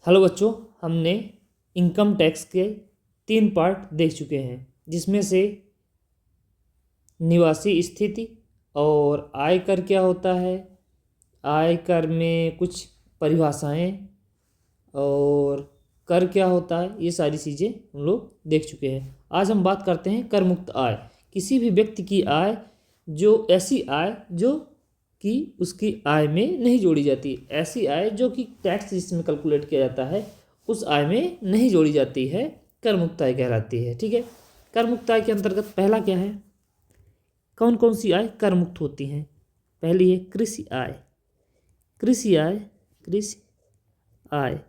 Hello बच्चों, हमने income tax के 3 पार्ट देख चुके हैं, जिसमें से निवासी स्थिति और आयकर क्या होता है, आयकर में कुछ परिभाषाएं और कर क्या होता है, ये सारी चीज़ें हम लोग देख चुके हैं। आज हम बात करते हैं कर मुक्त आय। किसी भी व्यक्ति की आय, जो ऐसी आय जो कि उसकी आय में नहीं जोड़ी जाती, ऐसी आय जो कि टैक्स जिसमें कैलकुलेट किया जाता है उस आय में नहीं जोड़ी जाती है, कर मुक्त आय कहलाती है। ठीक है, कर मुक्त आय के अंतर्गत पहला क्या है, कौन कौन सी आय कर मुक्त होती हैं। पहली है कृषि आय। कृषि आय, कृषि आय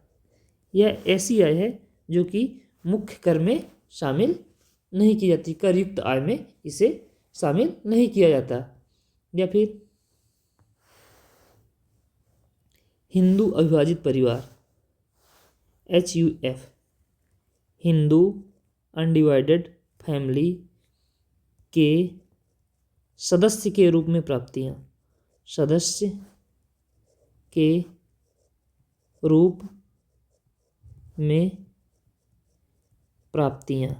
यह ऐसी आय है जो कि मुख्य कर में शामिल नहीं की जाती, कर युक्त आय में इसे शामिल नहीं किया जाता। या फिर हिंदू अविभाजित परिवार, HUF, हिंदू अनडिवाइडेड फैमिली के सदस्य के रूप में प्राप्तियां, सदस्य के रूप में प्राप्तियां।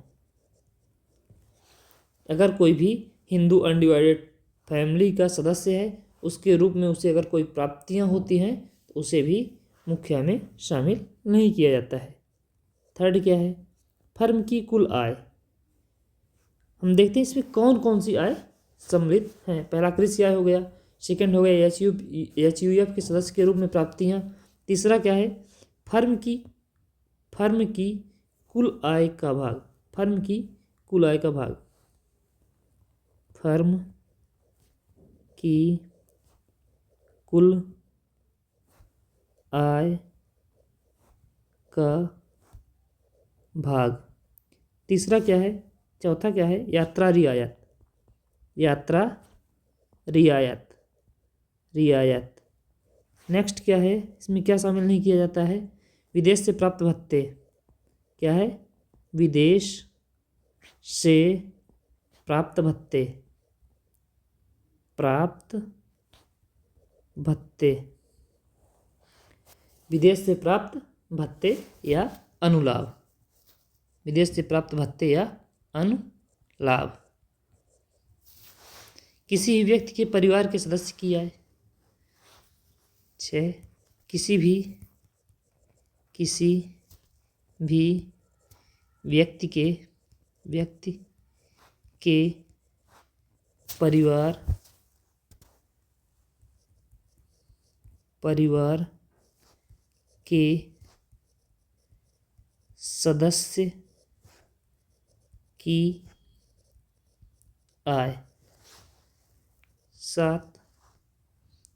अगर कोई भी हिंदू अनडिवाइडेड फैमिली का सदस्य है, उसके रूप में उसे अगर कोई प्राप्तियां होती हैं तो उसे भी मुख्य आय में शामिल नहीं किया जाता है। थर्ड क्या है, फर्म की कुल आय। हम देखते हैं इसमें कौन कौन सी आय सम्मिलित हैं। पहला कृषि आय हो गया, सेकंड हो गया HUF के सदस्य के रूप में प्राप्तियां। तीसरा क्या है, फर्म की कुल आय का भाग, फर्म की कुल आय का भाग, फर्म की कुल आय का भाग। तीसरा क्या है, चौथा क्या है, यात्रा रियायत, यात्रा रियायत, रियायत। नेक्स्ट क्या है, इसमें क्या शामिल नहीं किया जाता है, विदेश से प्राप्त भत्ते। क्या है, विदेश से प्राप्त भत्ते, प्राप्त भत्ते, विदेश से प्राप्त भत्ते या अनुलाभ, विदेश से प्राप्त भत्ते या अनुलाभ। किसी व्यक्ति के परिवार के सदस्य की आय। 6, किसी भी व्यक्ति के परिवार के सदस्य की आय।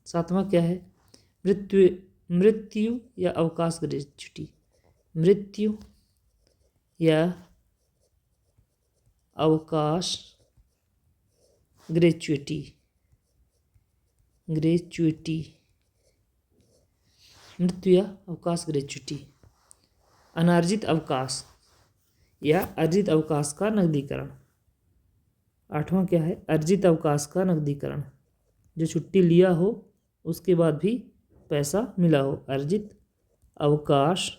7वां क्या है, मृत्यु या अवकाश ग्रेच्युटी, मृत्यु या अवकाश ग्रेच्युटी, मृत्यु या अवकाश ग्रेच्युटी। अनार्जित अवकाश या अर्जित अवकाश का नकदीकरण। 8वां क्या है, अर्जित अवकाश का नकदीकरण, जो छुट्टी लिया हो उसके बाद भी पैसा मिला हो, अर्जित अवकाश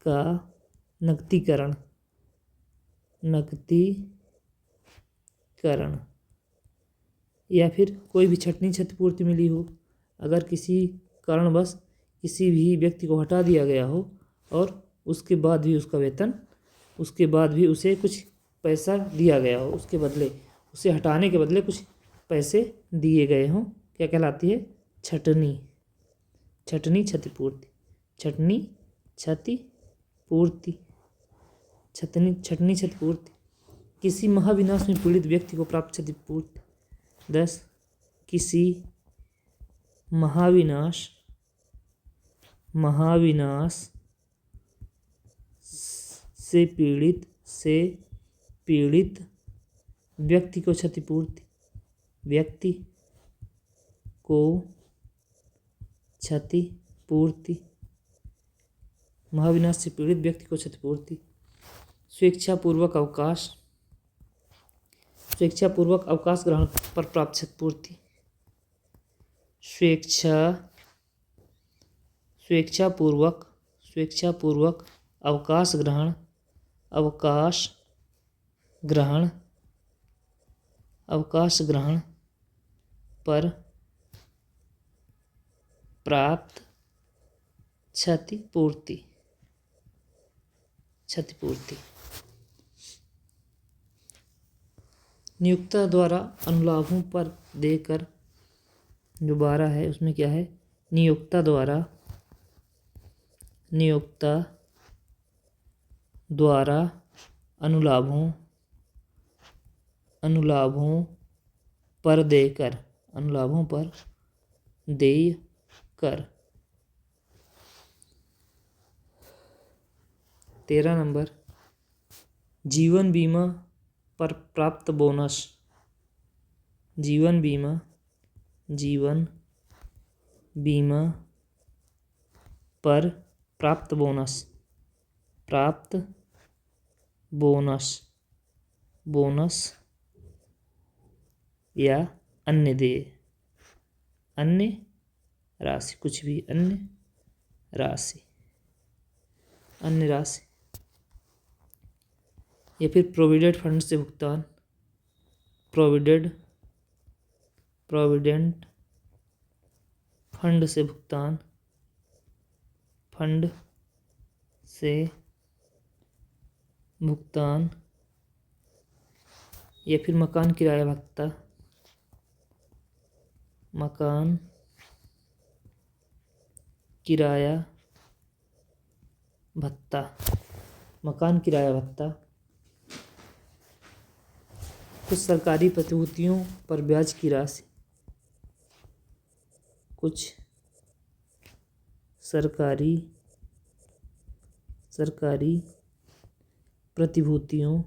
का नकदीकरण, नकदीकरण। या फिर कोई भी छंटनी क्षतिपूर्ति मिली हो, अगर किसी कारणवश किसी भी व्यक्ति को हटा दिया गया हो और उसके बाद भी उसका वेतन, उसके बाद भी उसे कुछ पैसा दिया गया हो, उसके बदले, उसे हटाने के बदले कुछ पैसे दिए गए हों, क्या कहलाती है, छंटनी क्षतिपूर्ति, छंटनी क्षतिपूर्ति, छंटनी क्षतिपूर्ति। किसी महाविनाश में पीड़ित व्यक्ति को प्राप्त क्षतिपूर्ति। 10, किसी महाविनाश से पीड़ित व्यक्ति को क्षतिपूर्ति, व्यक्ति को क्षतिपूर्ति, महाविनाश से पीड़ित व्यक्ति को क्षतिपूर्ति। स्वेच्छापूर्वक अवकाश, स्वेच्छापूर्वक अवकाश ग्रहण पर प्राप्त क्षतिपूर्ति, स्वेच्छापूर्वक अवकाश ग्रहण पर प्राप्त क्षतिपूर्ति। नियोक्ता द्वारा अनुलाभों पर देकर, जो 12 है उसमें क्या है, नियोक्ता द्वारा अनुलाभों पर देकर, देय कर। 13 नंबर, जीवन बीमा पर प्राप्त बोनस। जीवन बीमा पर प्राप्त बोनस या अन्य देय, अन्य राशि, कुछ भी अन्य राशि या फिर प्रोविडेंट फंड से भुगतान, प्रोविडेंट फंड से भुगतान या फिर मकान किराया भत्ता, मकान किराया भत्ता, कुछ सरकारी प्रतिभूतियों पर ब्याज की राशि, कुछ सरकारी प्रतिभूतियों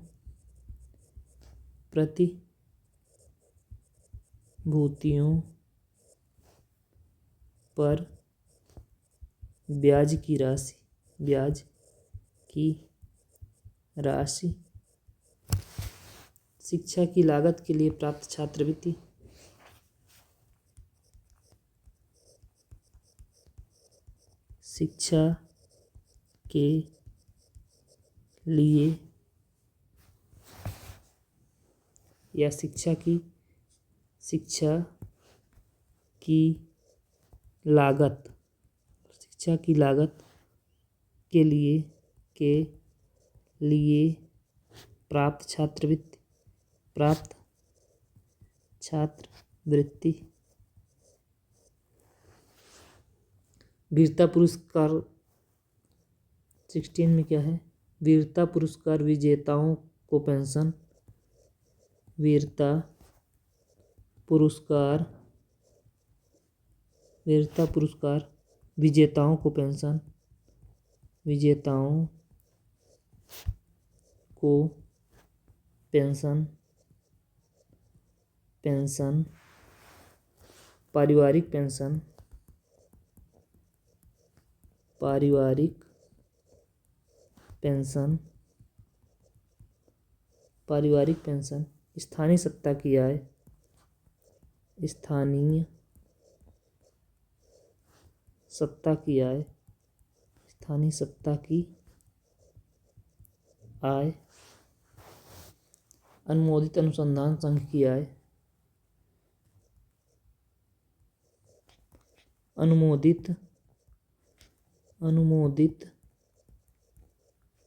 पर ब्याज की राशि, शिक्षा की लागत के लिए प्राप्त छात्रवृत्ति, शिक्षा के लिए या शिक्षा की लागत के लिए प्राप्त छात्रवृत्ति। वीरता पुरस्कार 16 में क्या है, वीरता पुरस्कार विजेताओं को पेंशन, वीरता पुरस्कार विजेताओं को पेंशन, पारिवारिक पेंशन, स्थानीय सत्ता की आय, अनुमोदित अनुसंधान संघ की आय, अनुमोदित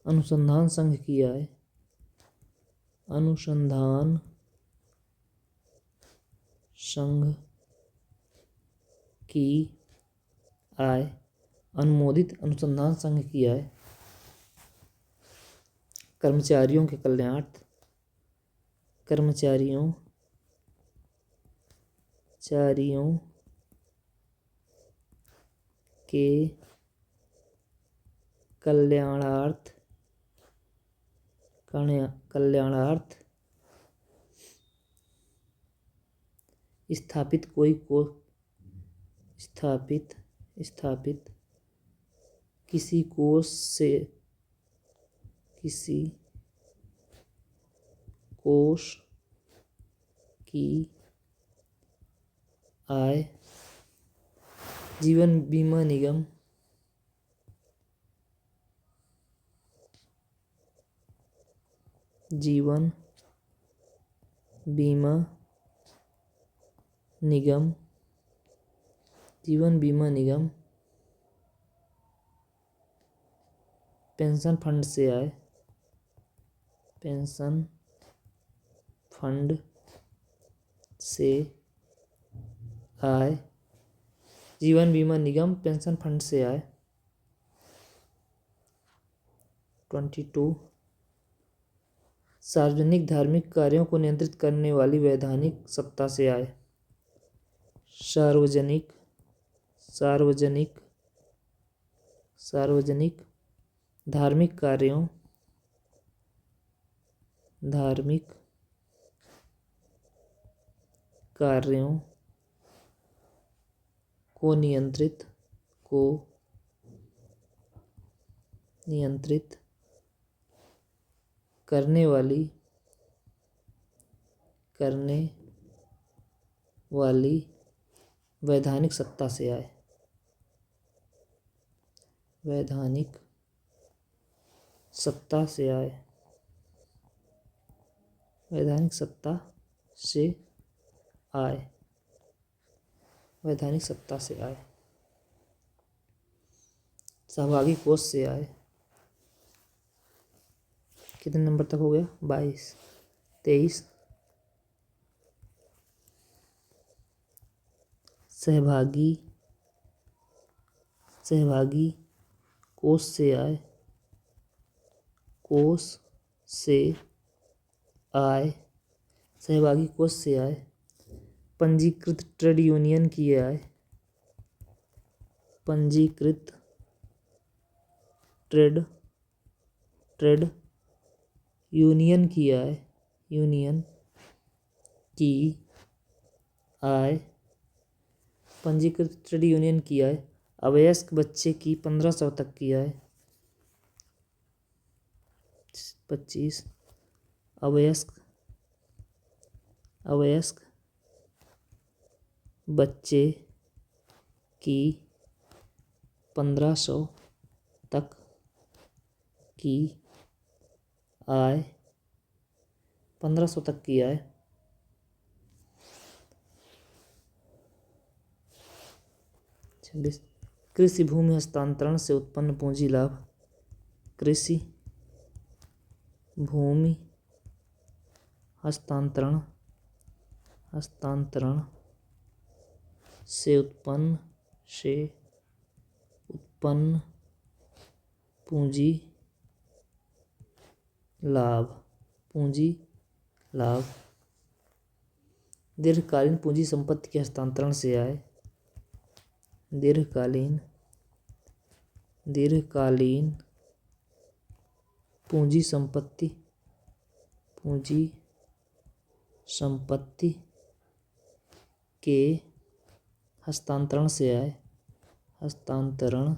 अनुसंधान संघ की आय, अनुसंधान संघ की आय, अनुमोदित अनुसंधान संघ की आय, कर्मचारियों के कल्याणार्थ, कर्मचारियों के कल्याणार्थ स्थापित किसी कोष की आय, जीवन बीमा निगम जीवन बीमा निगम, जीवन बीमा निगम पेंशन फंड से आय, पेंशन फंड से आय, जीवन बीमा निगम पेंशन फंड से आय। 22 सार्वजनिक धार्मिक कार्यों को नियंत्रित करने वाली वैधानिक सत्ता से आय, सार्वजनिक सार्वजनिक सार्वजनिक धार्मिक कार्यों धार्मिक कार्यों को नियंत्रित करने वाली वैधानिक सत्ता से आय, वैधानिक सत्ता से आय, वैधानिक सत्ता से आय, वैधानिक सत्ता से आय। सहभागी कोष से आय, कितने नंबर तक हो गया? 22। 23 सहभागी कोष से आय, कोष से आय, सहभागी कोष से आय। पंजीकृत ट्रेड यूनियन की आय, पंजीकृत ट्रेड यूनियन की आय, यूनियन की आय, पंजीकृत ट्रेड यूनियन की आय। अवयस्क बच्चे की 1500 तक की आय। 25 अवयस्क बच्चे की 1500 तक की आय, 1500 तक की आय। 26 कृषि भूमि हस्तांतरण से उत्पन्न पूंजी लाभ, कृषि भूमि हस्तांतरण से उत्पन्न पूंजी लाभ। दीर्घकालीन पूंजी संपत्ति के हस्तांतरण से आय, दीर्घकालीन पूंजी संपत्ति के हस्तांतरण से आय, हस्तांतरण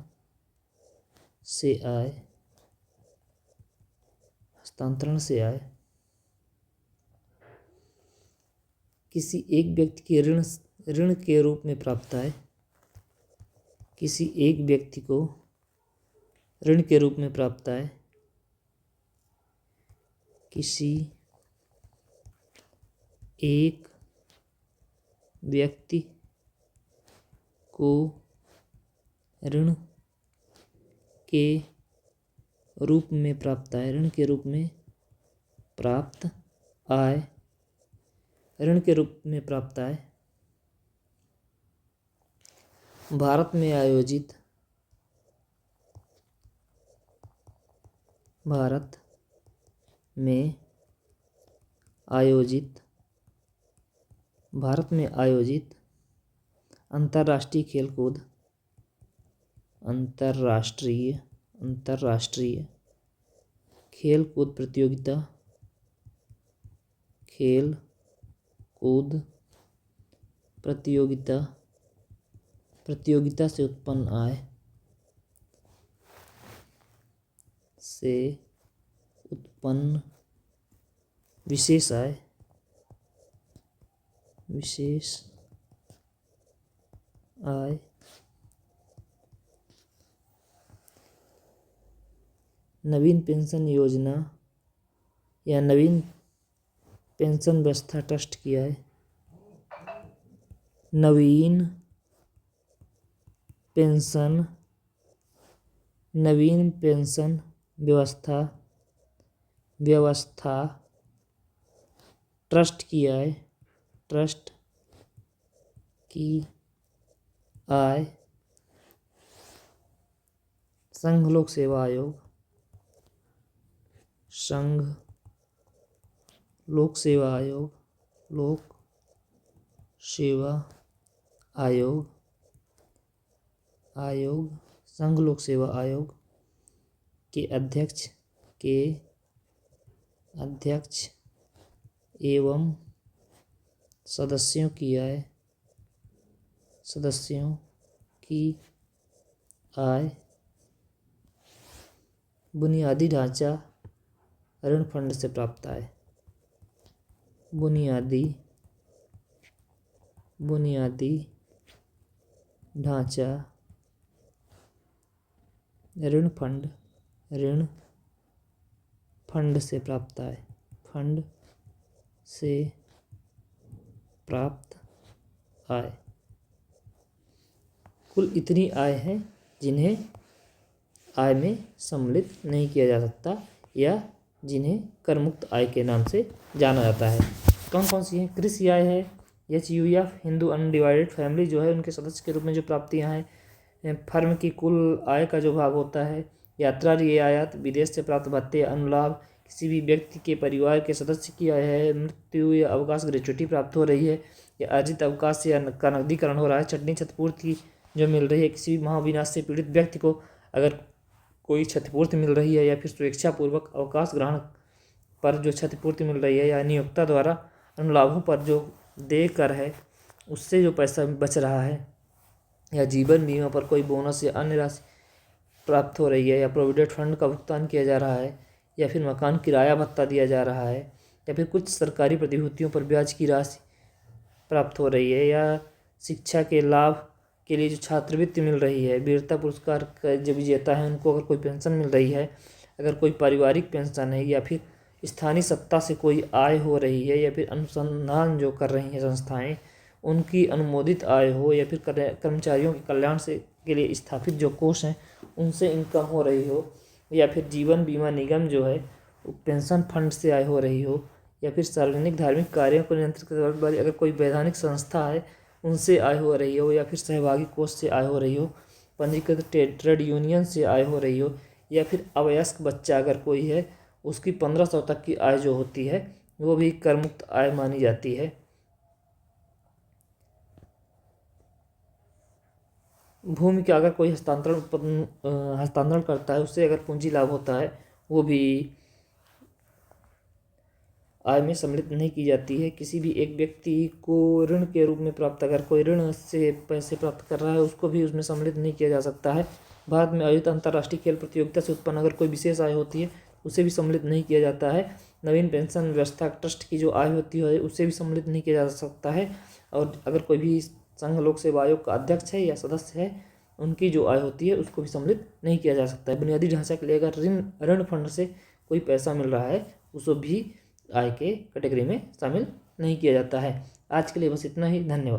से आय। किसी एक व्यक्ति के ऋण के रूप में प्राप्त आय, किसी एक व्यक्ति को ऋण के रूप में प्राप्त आय, किसी एक व्यक्ति को ऋण के रूप में प्राप्त आय, ऋण के रूप में प्राप्त आय, ऋण के रूप में प्राप्त आय। भारत में आयोजित अंतर्राष्ट्रीय खेलकूद, अंतर्राष्ट्रीय खेलकूद प्रतियोगिता से उत्पन्न आय, विशेष आय, नवीन पेंशन योजना या नवीन पेंशन व्यवस्था ट्रस्ट की आय, नवीन पेंशन व्यवस्था ट्रस्ट की आय, संघ लोक सेवा आयोग के अध्यक्ष एवं सदस्यों की आय बुनियादी ढांचा ऋण फंड से प्राप्त आय, बुनियादी ढांचा ऋण फंड से प्राप्त आय। कुल इतनी आय है जिन्हें आय में सम्मिलित नहीं किया जा सकता या जिन्हें कर मुक्त आय के नाम से जाना जाता है। कौन कौन सी है? कृषि आय है, HUF हिंदू अनडिवाइडेड फैमिली जो है उनके सदस्य के रूप में जो प्राप्तियां हैं, फर्म की कुल आय का जो भाग होता है, यात्रा रियायत, आयात, विदेश से प्राप्त भत्ते या अनुलाभ, किसी भी व्यक्ति के परिवार के सदस्य की आय है, मृत्यु या अवकाश ग्रेच्युटी प्राप्त हो रही है या अर्जित अवकाश या का नकदीकरण हो रहा है, छटनी क्षतिपूर्ति जो मिल रही है, किसी भी महाविनाश से पीड़ित व्यक्ति को अगर कोई क्षतिपूर्ति मिल रही है या फिर स्वेच्छापूर्वक अवकाश ग्रहण पर जो क्षतिपूर्ति मिल रही है या नियोक्ता द्वारा अनुलाभों पर जो देय कर है उससे जो पैसा बच रहा है, या जीवन बीमा पर कोई बोनस या अन्य राशि प्राप्त हो रही है, या प्रोविडेंट फंड का भुगतान किया जा रहा है, या फिर मकान किराया भत्ता दिया जा रहा है, या फिर कुछ सरकारी प्रतिभूतियों पर ब्याज की राशि प्राप्त हो रही है, या शिक्षा के लाभ के लिए जो छात्रवृत्ति मिल रही है, वीरता पुरस्कार का जो विजेता है उनको अगर कोई पेंशन मिल रही है, अगर कोई पारिवारिक पेंशन है, या फिर स्थानीय सत्ता से कोई आय हो रही है, या फिर अनुसंधान जो कर रही हैं संस्थाएं उनकी अनुमोदित आय हो, या फिर कर्मचारियों के कल्याण से के लिए स्थापित जो कोष हैं उनसे इनकम हो रही हो, या फिर जीवन बीमा निगम जो है पेंशन फंड से आय हो रही हो, या फिर सार्वजनिक धार्मिक कार्यों को नियंत्रित करने वाली अगर कोई वैधानिक संस्था है उनसे आय हो रही हो, या फिर सहभागी कोष से आय हो रही हो, पंजीकृत ट्रेड यूनियन से आय हो रही हो, या फिर अवयस्क बच्चा अगर कोई है उसकी 1500 तक की आय जो होती है वो भी कर मुक्त आय मानी जाती है। भूमि का अगर कोई हस्तांतरण करता है उससे अगर पूंजी लाभ होता है वो भी आय में सम्मिलित नहीं की जाती है। किसी भी एक व्यक्ति को ऋण के रूप में प्राप्त अगर कोई ऋण से पैसे प्राप्त कर रहा है उसको भी उसमें सम्मिलित नहीं किया जा सकता है। भारत में आयोजित अंतर्राष्ट्रीय खेल प्रतियोगिता से उत्पन्न अगर कोई विशेष आय होती है उसे भी सम्मिलित नहीं किया जाता है। नवीन पेंशन व्यवस्था ट्रस्ट की जो आय होती है उसे भी सम्मिलित नहीं किया जा सकता है। और अगर कोई भी संघ लोक सेवा आयोग का अध्यक्ष है या सदस्य है उनकी जो आय होती है उसको भी सम्मिलित नहीं किया जा सकता है। बुनियादी ढांचा के लिए अगर ऋण फंड से कोई पैसा मिल रहा है उसको भी आय के कैटेगरी में शामिल नहीं किया जाता है। आज के लिए बस इतना ही। धन्यवाद।